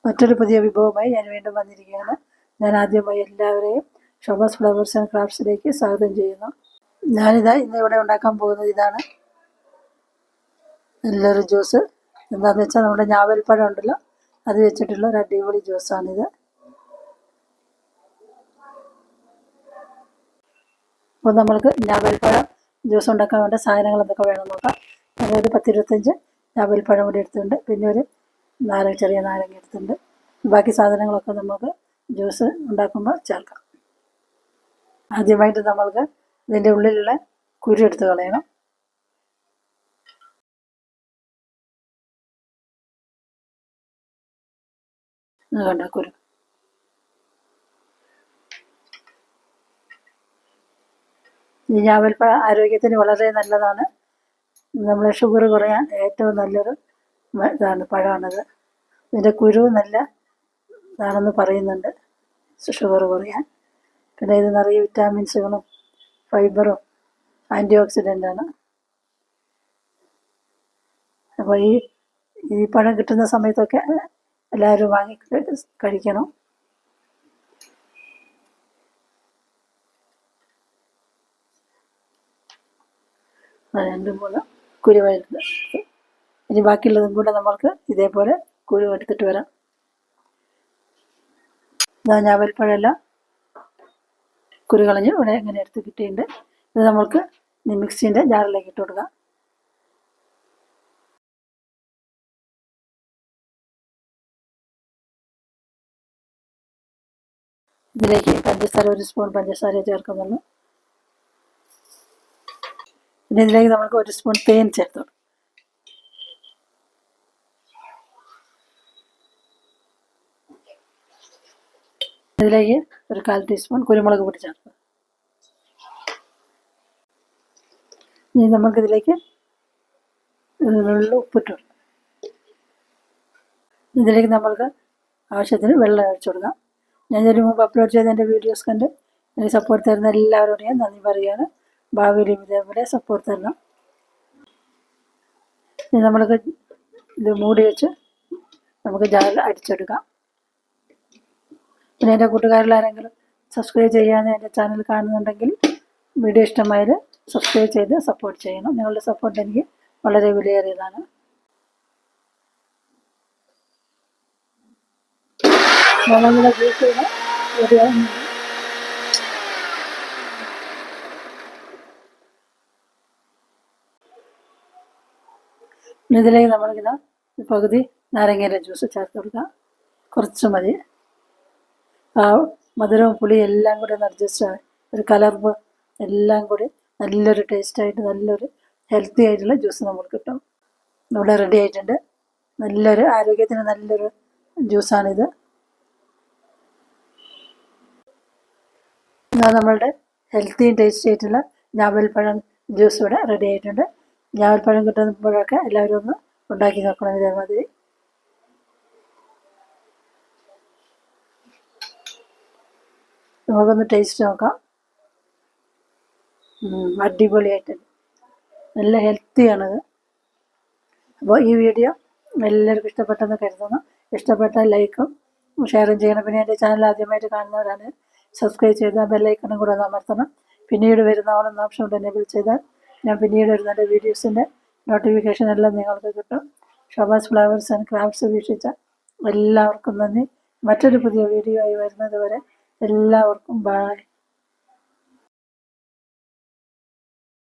മറ്റൊരു പുതിയ വിഭവമായി ഞാൻ വീണ്ടും വന്നിരിക്കുകയാണ്. ഞാൻ ആദ്യമായി എല്ലാവരെയും ഷോബാസ് ഫ്ലവേഴ്സ് ആൻഡ് ക്രാഫ്റ്റ്സിലേക്ക് സ്വാഗതം ചെയ്യുന്നു. ഇന്ന് ഇവിടെ ഉണ്ടാക്കാൻ പോകുന്നത് ഇതാണ്, നല്ലൊരു ജ്യൂസ്. എന്താണെന്ന് വെച്ചാൽ നമ്മുടെ ഞാവൽപ്പഴം ഉണ്ടല്ലോ, അത് വെച്ചിട്ടുള്ള ഒരു അടിപൊളി ജ്യൂസാണിത്. അപ്പോൾ നമ്മൾക്ക് ഞാവൽപ്പഴം ജ്യൂസ് ഉണ്ടാക്കാൻ വേണ്ട സാധനങ്ങൾ എന്തൊക്കെ വേണമെന്ന് നോക്കാം. ഞാനൊരു 10-25 ഞാവൽപ്പഴം കൂടി എടുത്തിട്ടുണ്ട്. പിന്നെ ഒരു ചെറിയ നാരങ്ങ എടുത്തിട്ടുണ്ട്. ബാക്കി സാധനങ്ങളൊക്കെ നമുക്ക് ജ്യൂസ് ഉണ്ടാക്കുമ്പോൾ ചേർക്കാം. ആദ്യമായിട്ട് നമ്മൾക്ക് ഇതിൻ്റെ ഉള്ളിലുള്ള കുരു എടുത്ത് കളയണം. കണ്ട കുരു. ഈ ഞാവൽപ്പഴം ആരോഗ്യത്തിന് വളരെ നല്ലതാണ്. നമ്മളെ ഷുഗർ കുറയാൻ ഏറ്റവും നല്ലൊരു പഴമാണിത്. ഇതിൻ്റെ കുരു നല്ല ഇതാണെന്ന് പറയുന്നുണ്ട് ഷുഗർ കുറയാൻ. പിന്നെ ഇത് നിറയെ വിറ്റാമിൻസുകളും ഫൈബറും ആൻറ്റി ഓക്സിഡൻ്റാണ്. അപ്പോൾ ഈ പഴം കിട്ടുന്ന സമയത്തൊക്കെ എല്ലാവരും വാങ്ങി കഴിക്കണം. രണ്ട് മൂന്ന് കുരു വരുന്നത്. ഇനി ബാക്കിയുള്ളതും കൂടെ നമ്മൾക്ക് ഇതേപോലെ കുരു എടുത്തിട്ട് വരാം. ഞാവൽപ്പഴമെല്ലാം കുരു കളഞ്ഞ് ഇവിടെ ഇങ്ങനെ എടുത്ത് കിട്ടിയിട്ടുണ്ട്. ഇത് നമ്മൾക്ക് മിക്സിൻ്റെ ജാറിലേക്ക് ഇട്ട് കൊടുക്കാം. ഇതിലേക്ക് ഒരു സ്പൂൺ പഞ്ചസാര ചേർക്കുന്നുള്ളൂ. പിന്നെ ഇതിലേക്ക് നമുക്ക് ഒരു സ്പൂൺ തേൻ ചേർത്ത് കൊടുക്കും. ഇതിലേക്ക് ഒരു 1/4 ടീസ്പൂൺ കുരുമുളക് പൊടി ചേർക്കും. ഇനി നമുക്കിതിലേക്ക് ഉപ്പിട്ട് കൊടുക്കാം. ഇതിലേക്ക് നമ്മൾക്ക് ആവശ്യത്തിന് വെള്ളം ഒഴിച്ചു കൊടുക്കാം. ഞാൻ ഇതിന് മുമ്പ് അപ്ലോഡ് ചെയ്ത എൻ്റെ വീഡിയോസ് കണ്ട് എനിക്ക് സപ്പോർട്ട് തരുന്ന എല്ലാവരോടും ഞാൻ നന്ദി പറയുകയാണ്. ഭാവിയിലും ഇതേപോലെ സപ്പോർട്ട് തരണം. ഇനി നമ്മൾക്ക് ഇത് മൂടി വെച്ച് നമുക്ക് ജാറിൽ അടിച്ചെടുക്കാം. പിന്നെ എൻ്റെ കൂട്ടുകാരിലാരെങ്കിലും സബ്സ്ക്രൈബ് ചെയ്യാതെ എൻ്റെ ചാനൽ കാണുന്നുണ്ടെങ്കിൽ വീഡിയോ ഇഷ്ടമായാൽ സബ്സ്ക്രൈബ് ചെയ്ത് സപ്പോർട്ട് ചെയ്യണം. നിങ്ങളുടെ സപ്പോർട്ട് എനിക്ക് വളരെ വിലയേറിയതാണ്. നമ്മുടെ ജ്യൂസ് ഇതിലേക്ക് നമ്മളിങ്ങനെ പകുതി നാരങ്ങയുടെ ജ്യൂസ് ചേർത്ത് കൊടുക്കാം. കുറച്ച് മതി. ആ മധുരവും പുളിയും എല്ലാം കൂടി ഒന്ന് അഡ്ജസ്റ്റ് ഒരു കലർപ്പ് എല്ലാം കൂടി നല്ലൊരു ടേസ്റ്റായിട്ട് നല്ലൊരു ഹെൽത്തി ആയിട്ടുള്ള ജ്യൂസ് നമുക്ക് കിട്ടും. ഇവിടെ റെഡി ആയിട്ടുണ്ട്. നല്ലൊരു ആരോഗ്യത്തിന് നല്ലൊരു ജ്യൂസാണിത്. നമ്മളുടെ ഹെൽത്തിയും ടേസ്റ്റി ആയിട്ടുള്ള ഞാവൽപ്പഴം ജ്യൂസ് ഇവിടെ റെഡി ആയിട്ടുണ്ട്. ഞാവൽപ്പഴം കിട്ടുമ്പോഴൊക്കെ എല്ലാവരും ഒന്ന് ഉണ്ടാക്കി നോക്കണം ഇതേമാതിരി. നമുക്കൊന്ന് ടേസ്റ്റ് നോക്കാം. അടിപൊളിയായിട്ടുണ്ട്, നല്ല ഹെൽത്തിയാണത്. അപ്പോൾ ഈ വീഡിയോ എല്ലാവർക്കും ഇഷ്ടപ്പെട്ടെന്ന് കരുതുന്നു. ഇഷ്ടപ്പെട്ടാൽ ലൈക്കും ഷെയറും ചെയ്യണം. പിന്നെ എൻ്റെ ചാനൽ ആദ്യമായിട്ട് കാണുന്നവരാണ് സബ്സ്ക്രൈബ് ചെയ്ത് ബെല്ലൈക്കണും കൂടെ ഒന്ന് അമർത്തണം. പിന്നീട് വരുന്ന ഓളെന്ന ഓപ്ഷൻ കൊണ്ട് എനേബിൾ ചെയ്താൽ ഞാൻ പിന്നീട് വരുന്ന എൻ്റെ വീഡിയോസിൻ്റെ നോട്ടിഫിക്കേഷൻ എല്ലാം നിങ്ങൾക്ക് കിട്ടും. ഷോബാസ് ഫ്ലവേഴ്സ് ആൻഡ് ക്രാഫ്റ്റ്സ് വീക്ഷിച്ച എല്ലാവർക്കും നന്ദി. മറ്റൊരു പുതിയ വീഡിയോ ആയി വരുന്നത് വരെ എല്ലാവർക്കും ബൈ.